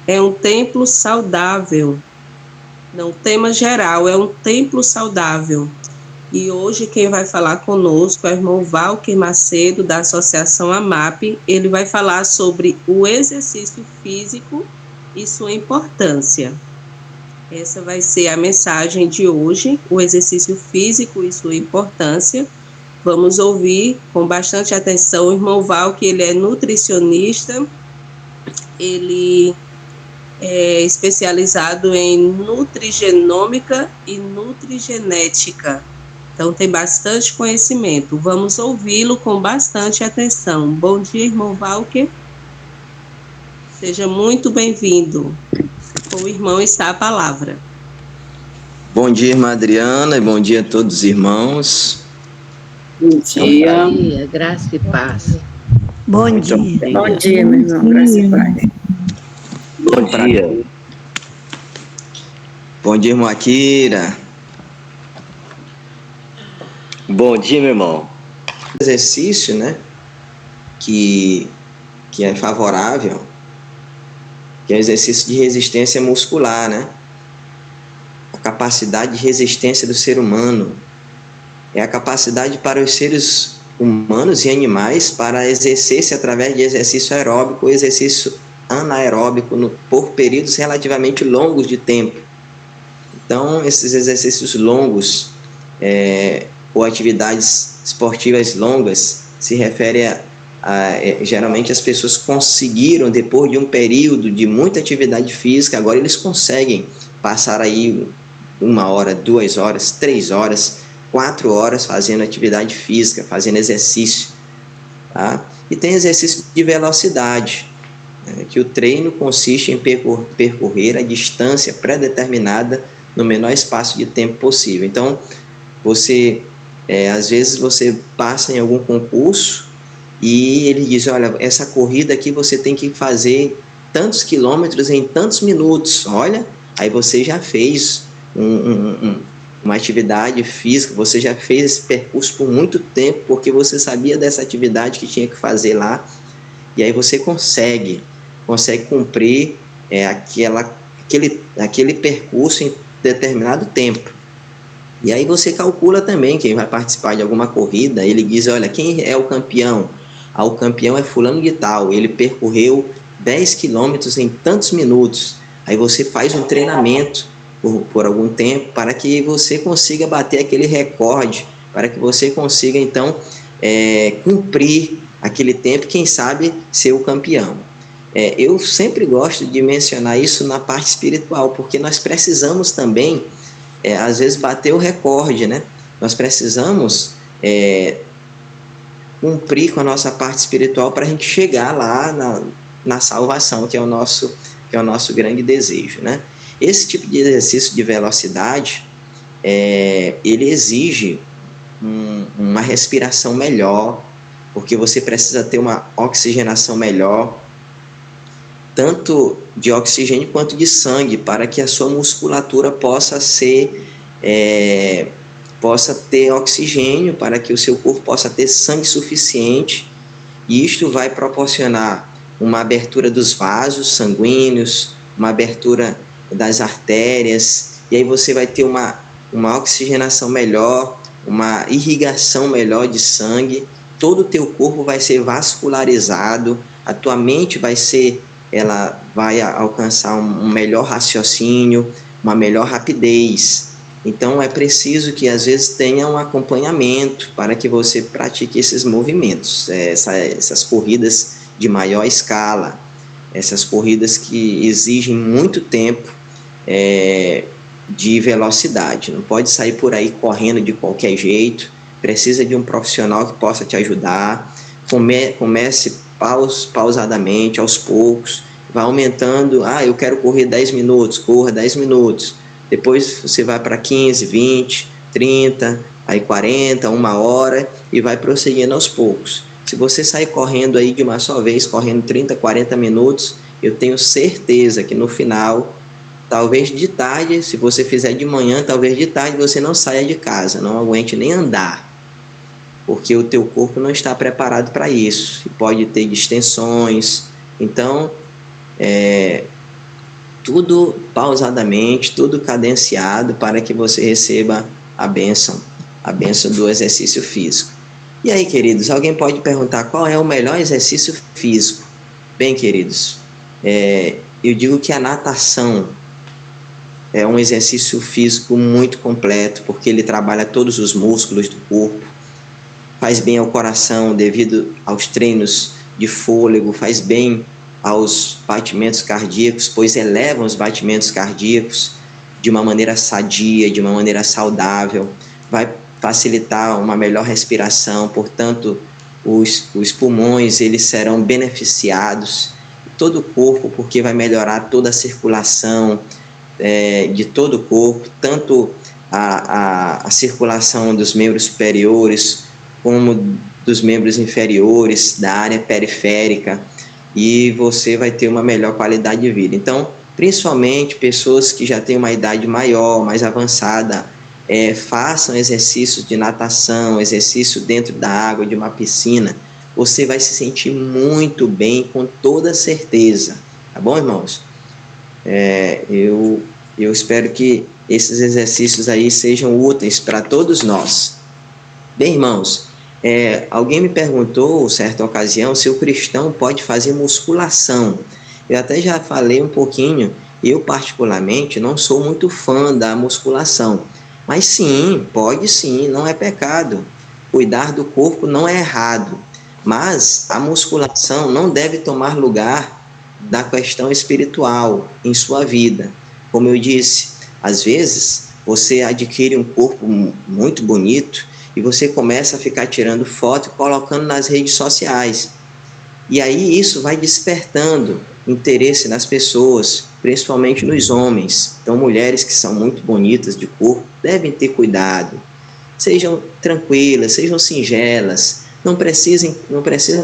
é um templo saudável. Não, tema geral é um templo saudável. E hoje quem vai falar conosco é o irmão Valquer Macedo, da Associação AMAP. Ele vai falar sobre o exercício físico e sua importância. Essa vai ser a mensagem de hoje, o exercício físico e sua importância. Vamos ouvir com bastante atenção o irmão Valquer, ele é nutricionista, ele é especializado em nutrigenômica e nutrigenética. Então, tem bastante conhecimento. Vamos ouvi-lo com bastante atenção. Bom dia, irmão Valquer. Seja muito bem-vindo. Com o irmão está a palavra. Bom dia, irmã Adriana, e bom dia a todos os irmãos. Bom dia. Bom dia, graça e paz. Bom dia. Bom dia, meu irmão, graça e paz. Bom dia. Bom dia, irmão Akira. Bom dia, meu irmão. Exercício, né, que é favorável, que é o exercício de resistência muscular, né? A capacidade de resistência do ser humano é a capacidade para os seres humanos e animais para exercer-se através de exercício aeróbico ou exercício anaeróbico por períodos relativamente longos de tempo. Então, esses exercícios longos ou atividades esportivas longas se refere geralmente as pessoas conseguiram, depois de um período de muita atividade física, agora eles conseguem passar aí 1 hora, 2 horas, 3 horas, 4 horas fazendo atividade física, fazendo exercício, tá? E tem exercício de velocidade, que o treino consiste em percorrer a distância pré-determinada no menor espaço de tempo possível. Então, às vezes você passa em algum concurso e ele diz, olha, essa corrida aqui você tem que fazer tantos quilômetros em tantos minutos. Olha, aí você já fez uma atividade física, você já fez esse percurso por muito tempo, porque você sabia dessa atividade que tinha que fazer lá, e aí você consegue cumprir aquele percurso em determinado tempo. E aí você calcula também quem vai participar de alguma corrida, ele diz, olha, quem é o campeão? O campeão é fulano de tal, ele percorreu 10 quilômetros em tantos minutos. Aí você faz um treinamento por algum tempo para que você consiga bater aquele recorde, para que você consiga, então, cumprir aquele tempo, quem sabe ser o campeão. Eu sempre gosto de mencionar isso na parte espiritual, porque nós precisamos também, às vezes, bater o recorde, né? Nós precisamos cumprir com a nossa parte espiritual para a gente chegar lá na salvação, que é o nosso grande desejo, né? Esse tipo de exercício de velocidade, ele exige uma respiração melhor, porque você precisa ter uma oxigenação melhor, tanto de oxigênio quanto de sangue, para que a sua musculatura possa ter oxigênio, para que o seu corpo possa ter sangue suficiente, e isto vai proporcionar uma abertura dos vasos sanguíneos, uma abertura das artérias, e aí você vai ter uma oxigenação melhor, uma irrigação melhor de sangue, todo o teu corpo vai ser vascularizado, a tua mente ela vai alcançar um melhor raciocínio, uma melhor rapidez. Então é preciso que às vezes tenha um acompanhamento para que você pratique esses movimentos, essas corridas de maior escala, essas corridas que exigem muito tempo de velocidade. Não pode sair por aí correndo de qualquer jeito, precisa de um profissional que possa te ajudar. Comece pausadamente, aos poucos, vai aumentando. Eu quero correr 10 minutos, corra 10 minutos, depois você vai para 15, 20, 30, aí 40, 1 hora, e vai prosseguindo aos poucos. Se você sair correndo aí de uma só vez, correndo 30, 40 minutos, eu tenho certeza que no final, talvez de tarde, se você fizer de manhã, talvez de tarde você não saia de casa, não aguente nem andar, porque o teu corpo não está preparado para isso, pode ter distensões. Então, tudo pausadamente, tudo cadenciado para que você receba a bênção do exercício físico. E aí, queridos, alguém pode perguntar qual é o melhor exercício físico? Bem, queridos, eu digo que a natação é um exercício físico muito completo, porque ele trabalha todos os músculos do corpo, faz bem ao coração devido aos treinos de fôlego, faz bem aos batimentos cardíacos, pois elevam os batimentos cardíacos de uma maneira sadia, de uma maneira saudável, vai facilitar uma melhor respiração, portanto, os pulmões eles serão beneficiados, todo o corpo, porque vai melhorar toda a circulação de todo o corpo, tanto a circulação dos membros superiores, como dos membros inferiores, da área periférica, e você vai ter uma melhor qualidade de vida. Então, principalmente pessoas que já têm uma idade maior, mais avançada, façam exercícios de natação, exercício dentro da água, de uma piscina. Você vai se sentir muito bem, com toda certeza. Tá bom, irmãos? Eu espero que esses exercícios aí sejam úteis para todos nós. Bem, irmãos, alguém me perguntou, certa ocasião, se o cristão pode fazer musculação. Eu até já falei um pouquinho. Eu, particularmente, não sou muito fã da musculação. Mas sim, pode sim, não é pecado. Cuidar do corpo não é errado. Mas a musculação não deve tomar lugar da questão espiritual em sua vida. Como eu disse, às vezes você adquire um corpo muito bonito e você começa a ficar tirando foto e colocando nas redes sociais. E aí isso vai despertando interesse nas pessoas, principalmente nos homens. Então, mulheres que são muito bonitas de corpo devem ter cuidado. Sejam tranquilas, sejam singelas. Não precisam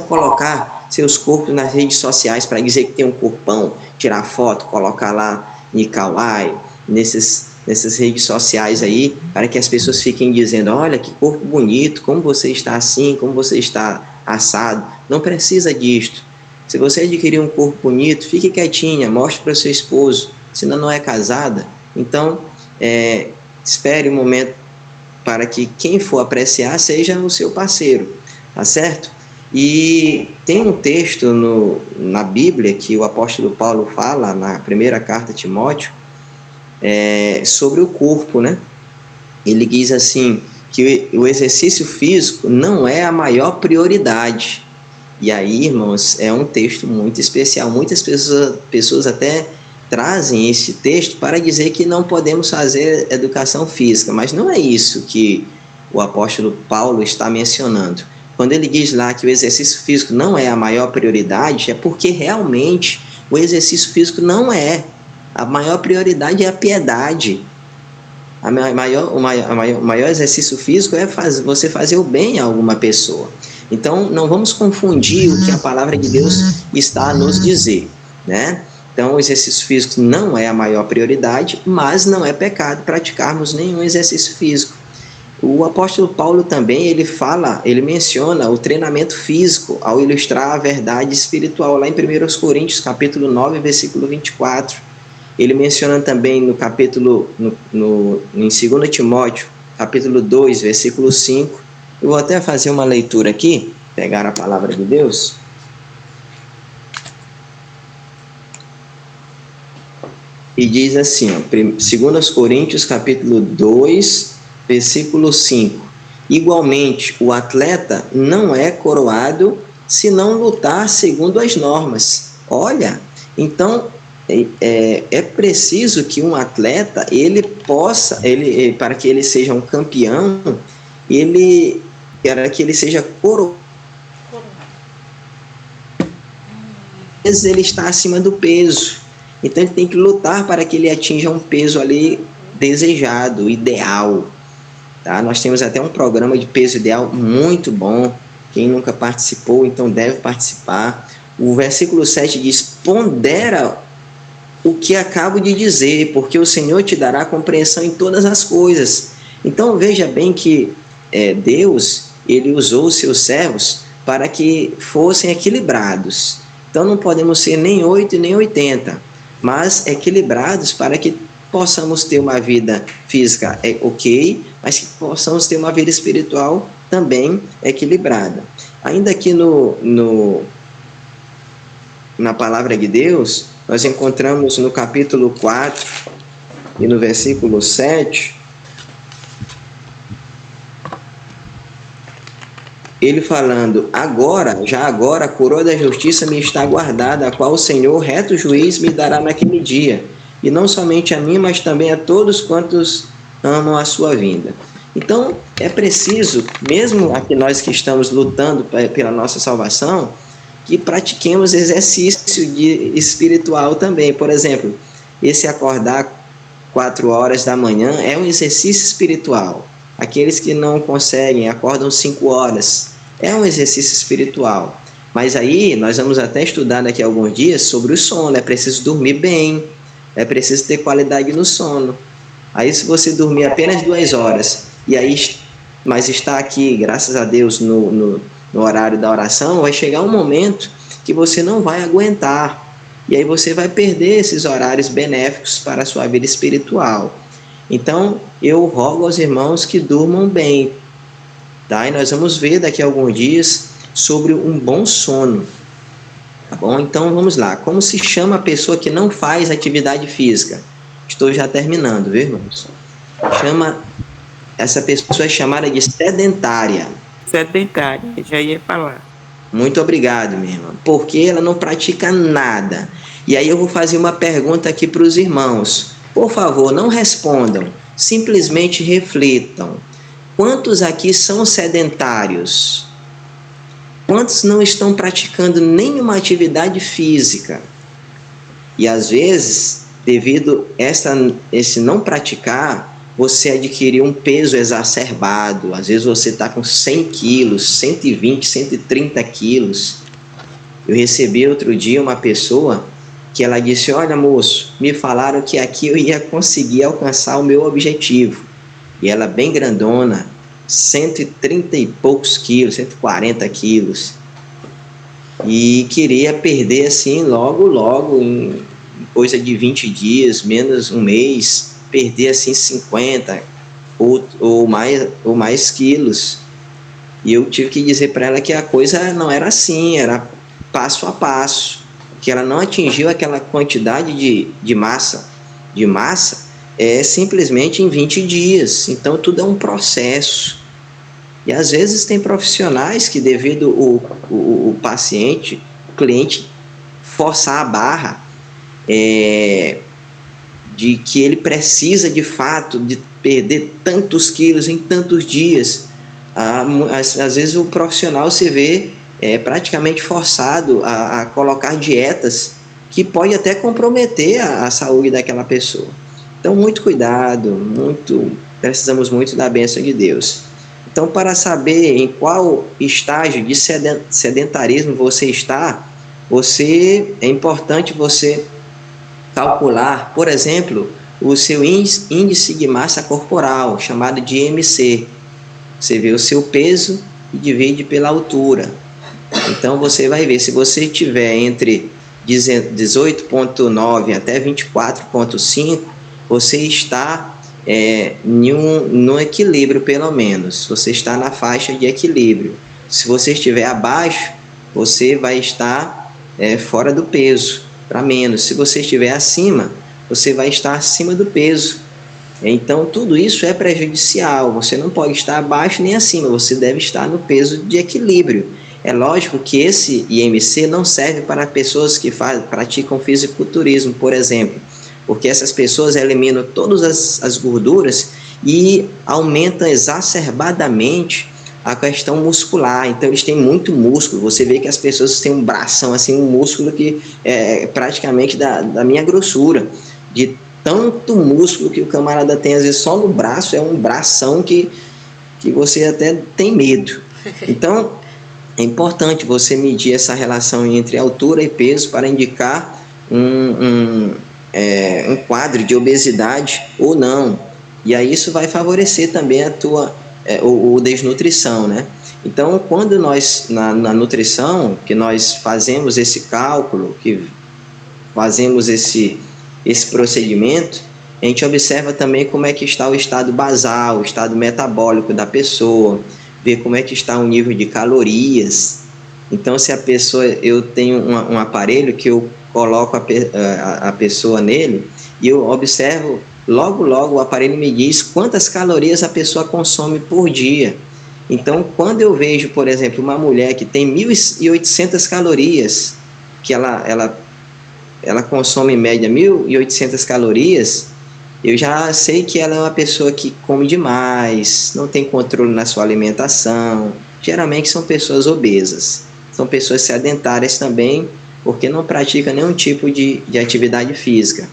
colocar seus corpos nas redes sociais para dizer que tem um corpão, tirar foto, colocar lá em Kawaii, nessas redes sociais aí, para que as pessoas fiquem dizendo: olha que corpo bonito, como você está assim, como você está assado. Não precisa disto. Se você adquirir um corpo bonito, fique quietinha, mostre para o seu esposo, senão não é casada. Então, espere um momento para que quem for apreciar seja o seu parceiro, tá certo? E tem um texto na Bíblia que o apóstolo Paulo fala, na primeira carta a Timóteo, sobre o corpo, né? Ele diz assim, que o exercício físico não é a maior prioridade. E aí, irmãos, é um texto muito especial. Muitas pessoas até trazem esse texto para dizer que não podemos fazer educação física, mas não é isso que o apóstolo Paulo está mencionando. Quando ele diz lá que o exercício físico não é a maior prioridade, é porque realmente o exercício físico não é. A maior prioridade é a piedade. O maior exercício físico é você fazer o bem a alguma pessoa. Então, não vamos confundir o que a palavra de Deus está a nos dizer, né? Então, o exercício físico não é a maior prioridade, mas não é pecado praticarmos nenhum exercício físico. O apóstolo Paulo também, ele menciona o treinamento físico ao ilustrar a verdade espiritual, lá em 1 Coríntios, capítulo 9, versículo 24. Ele menciona também no capítulo, em 2 Timóteo, capítulo 2, versículo 5. Eu vou até fazer uma leitura aqui, pegar a palavra de Deus. E diz assim, 2 Coríntios, capítulo 2, versículo 5. Igualmente, o atleta não é coroado se não lutar segundo as normas. Olha, então é preciso que um atleta, para que ele seja um campeão, para que ele seja coroado, ele está acima do peso. Então ele tem que lutar para que ele atinja um peso ali desejado, ideal. Tá? Nós temos até um programa de peso ideal muito bom. Quem nunca participou, então deve participar. O versículo 7 diz: pondera o que acabo de dizer, porque o Senhor te dará compreensão em todas as coisas. Então veja bem que Deus, ele usou os seus servos para que fossem equilibrados. Então não podemos ser nem 8 nem 80. mas equilibrados para que possamos ter uma vida física ok, mas que possamos ter uma vida espiritual também equilibrada. Ainda aqui na palavra de Deus, nós encontramos no capítulo 4 e no versículo 7, ele falando: já agora, a coroa da justiça me está guardada, a qual o Senhor, reto juiz, me dará naquele dia, e não somente a mim, mas também a todos quantos amam a sua vinda. Então, é preciso, mesmo aqui nós que estamos lutando pela nossa salvação, que pratiquemos exercício espiritual também. Por exemplo, esse acordar 4 horas da manhã é um exercício espiritual. Aqueles que não conseguem, acordam 5 horas, é um exercício espiritual. Mas aí, nós vamos até estudar daqui a alguns dias sobre o sono. É preciso dormir bem, é preciso ter qualidade no sono. Aí, se você dormir apenas 2 horas, mas está aqui, graças a Deus, no horário da oração, vai chegar um momento que você não vai aguentar. E aí você vai perder esses horários benéficos para a sua vida espiritual. Então, eu rogo aos irmãos que durmam bem, tá? E nós vamos ver daqui a alguns dias sobre um bom sono, tá bom? Então, vamos lá. Como se chama a pessoa que não faz atividade física? Estou já terminando, viu, irmãos? Essa pessoa é chamada de sedentária. Sedentária, já ia falar. Muito obrigado, minha irmã. Porque ela não pratica nada. E aí eu vou fazer uma pergunta aqui para os irmãos. Por favor, não respondam, simplesmente reflitam. Quantos aqui são sedentários? Quantos não estão praticando nenhuma atividade física? E às vezes, devido a esse não praticar, você adquiriu um peso exacerbado. Às vezes você está com 100 quilos, 120, 130 quilos. Eu recebi outro dia uma pessoa que ela disse: olha, moço, me falaram que aqui eu ia conseguir alcançar o meu objetivo. E ela bem grandona, 130 e poucos quilos, 140 quilos. E queria perder assim logo, em coisa de 20 dias, menos um mês, perder assim 50 ou mais quilos. E eu tive que dizer para ela que a coisa não era assim, era passo a passo, que ela não atingiu aquela quantidade de massa simplesmente em 20 dias. Então tudo é um processo. E às vezes tem profissionais que, devido o cliente forçar a barra, de que ele precisa de fato de perder tantos quilos em tantos dias, às vezes o profissional se vê praticamente forçado a colocar dietas que pode até comprometer a saúde daquela pessoa. Então, muito cuidado, precisamos muito da bênção de Deus. Então, para saber em qual estágio de sedentarismo você está, é importante você calcular, por exemplo, o seu índice de massa corporal, chamado de IMC. Você vê o seu peso e divide pela altura. Então, você vai ver, se você estiver entre 18,9 até 24,5, você está no equilíbrio, pelo menos. Você está na faixa de equilíbrio. Se você estiver abaixo, você vai estar fora do peso, para menos. Se você estiver acima, você vai estar acima do peso. Então, tudo isso é prejudicial. Você não pode estar abaixo nem acima, você deve estar no peso de equilíbrio. É lógico que esse IMC não serve para pessoas que praticam fisiculturismo, por exemplo, porque essas pessoas eliminam todas as gorduras e aumentam exacerbadamente a questão muscular. Então, eles têm muito músculo. Você vê que as pessoas têm um bração, assim, um músculo que é praticamente da minha grossura, de tanto músculo que o camarada tem, às vezes só no braço, é um bração que você até tem medo. Então, é importante você medir essa relação entre altura e peso para indicar um quadro de obesidade ou não. E aí isso vai favorecer também o desnutrição, né? Então, quando nós, na nutrição, que nós fazemos esse cálculo, que fazemos esse procedimento, a gente observa também como é que está o estado basal, o estado metabólico da pessoa, ver como é que está o nível de calorias. Então, se a pessoa, eu tenho um aparelho que eu coloco a pessoa nele e eu observo, logo o aparelho me diz quantas calorias a pessoa consome por dia. Então, quando eu vejo, por exemplo, uma mulher que tem 1.800 calorias, que ela consome em média 1.800 calorias, eu já sei que ela é uma pessoa que come demais, não tem controle na sua alimentação. Geralmente são pessoas obesas, são pessoas sedentárias também, porque não praticam nenhum tipo de atividade física.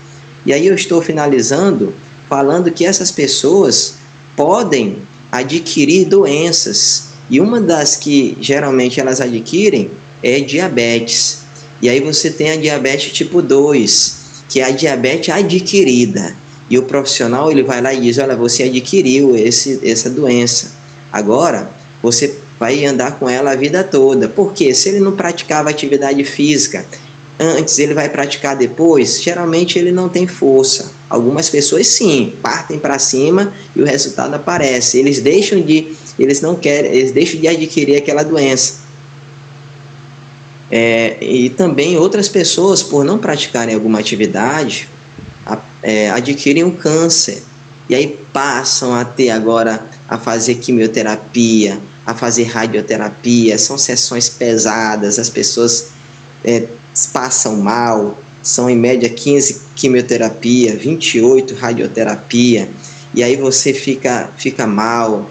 E aí eu estou finalizando falando que essas pessoas podem adquirir doenças, e uma das que geralmente elas adquirem é diabetes. E aí você tem a diabetes tipo 2, que é a diabetes adquirida, e o profissional ele vai lá e diz: olha, você adquiriu essa doença, agora você vai andar com ela a vida toda. Porque se ele não praticava atividade física antes, ele vai praticar depois, geralmente ele não tem força. Algumas pessoas sim, partem para cima e o resultado aparece. Eles deixam de adquirir aquela doença. E também outras pessoas, por não praticarem alguma atividade, adquirem um câncer. E aí passam a fazer quimioterapia, a fazer radioterapia. São sessões pesadas, as pessoas passam mal, são em média 15 quimioterapia, 28 radioterapia, e aí você fica mal,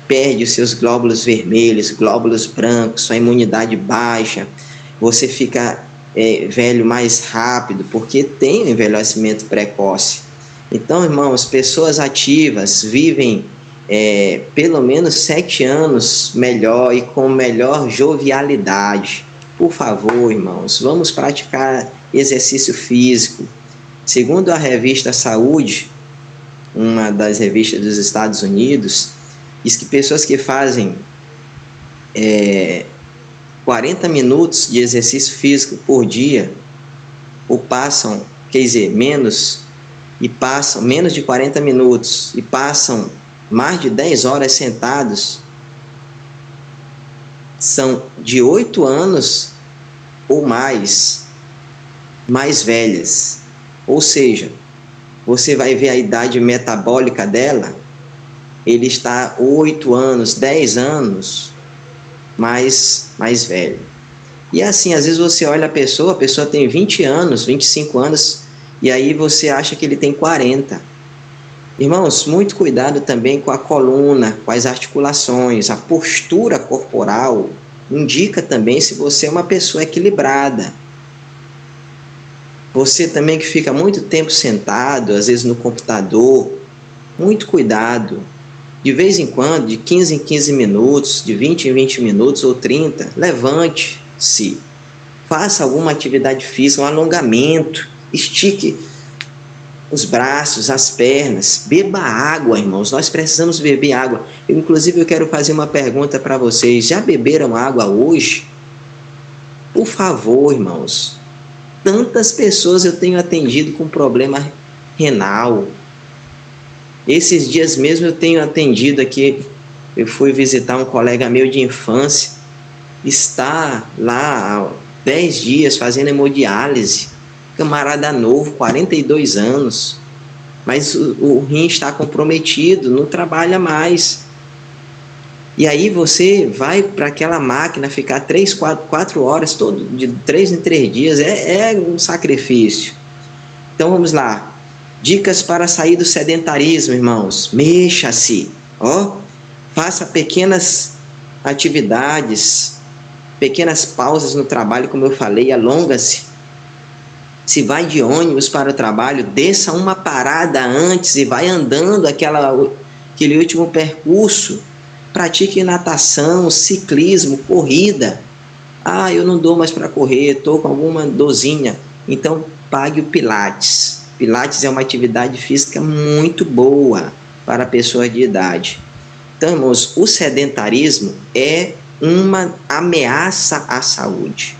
perde os seus glóbulos vermelhos, glóbulos brancos, sua imunidade baixa, você fica velho mais rápido, porque tem um envelhecimento precoce. Então, irmãos, pessoas ativas vivem pelo menos 7 anos melhor e com melhor jovialidade. Por favor, irmãos, vamos praticar exercício físico. Segundo a revista Saúde, uma das revistas dos Estados Unidos, diz que pessoas que fazem 40 minutos de exercício físico por dia, ou passam, menos de 40 minutos, e passam mais de 10 horas sentados, são de 8 anos ou mais velhas. Ou seja, você vai ver a idade metabólica dela, ele está 8 anos, 10 anos mais velho. E assim, às vezes você olha a pessoa tem 20 anos, 25 anos, e aí você acha que ele tem 40. Irmãos, muito cuidado também com a coluna, com as articulações. A postura corporal indica também se você é uma pessoa equilibrada. Você também que fica muito tempo sentado, às vezes no computador, muito cuidado. De vez em quando, de 15 em 15 minutos, de 20 em 20 minutos ou 30, levante-se, faça alguma atividade física, um alongamento, estique os braços, as pernas, beba água, irmãos, nós precisamos beber água. Inclusive, eu quero fazer uma pergunta para vocês: já beberam água hoje? Por favor, irmãos, tantas pessoas eu tenho atendido com problema renal. Esses dias mesmo eu tenho atendido aqui, eu fui visitar um colega meu de infância, está lá há 10 dias fazendo hemodiálise, camarada novo, 42 anos, mas o rim está comprometido, não trabalha mais. E aí você vai para aquela máquina ficar 3, 4 horas, de 3 em 3 dias, é um sacrifício. Então vamos lá. Dicas para sair do sedentarismo, irmãos. Mexa-se, faça pequenas atividades, pequenas pausas no trabalho, como eu falei, alonga-se. Se vai de ônibus para o trabalho, desça uma parada antes e vai andando aquele último percurso. Pratique natação, ciclismo, corrida. Eu não dou mais para correr, estou com alguma dorzinha. Então pague o Pilates. Pilates é uma atividade física muito boa para pessoas de idade. Então, irmãos, o sedentarismo é uma ameaça à saúde.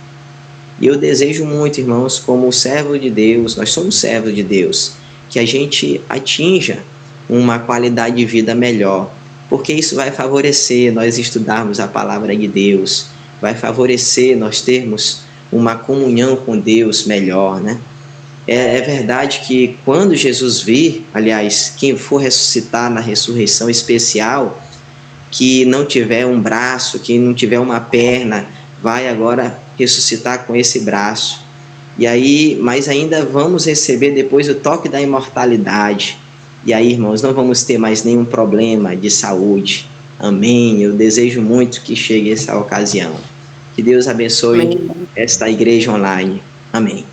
E eu desejo muito, irmãos, como servo de Deus, nós somos servos de Deus, que a gente atinja uma qualidade de vida melhor, porque isso vai favorecer nós estudarmos a palavra de Deus, vai favorecer nós termos uma comunhão com Deus melhor, né? É verdade que quando Jesus vir, aliás, quem for ressuscitar na ressurreição especial, que não tiver um braço, que não tiver uma perna, vai agora ressuscitar com esse braço. E aí, mas ainda vamos receber depois o toque da imortalidade. E aí, irmãos, não vamos ter mais nenhum problema de saúde. Amém. Eu desejo muito que chegue essa ocasião. Que Deus abençoe esta igreja online. Amém.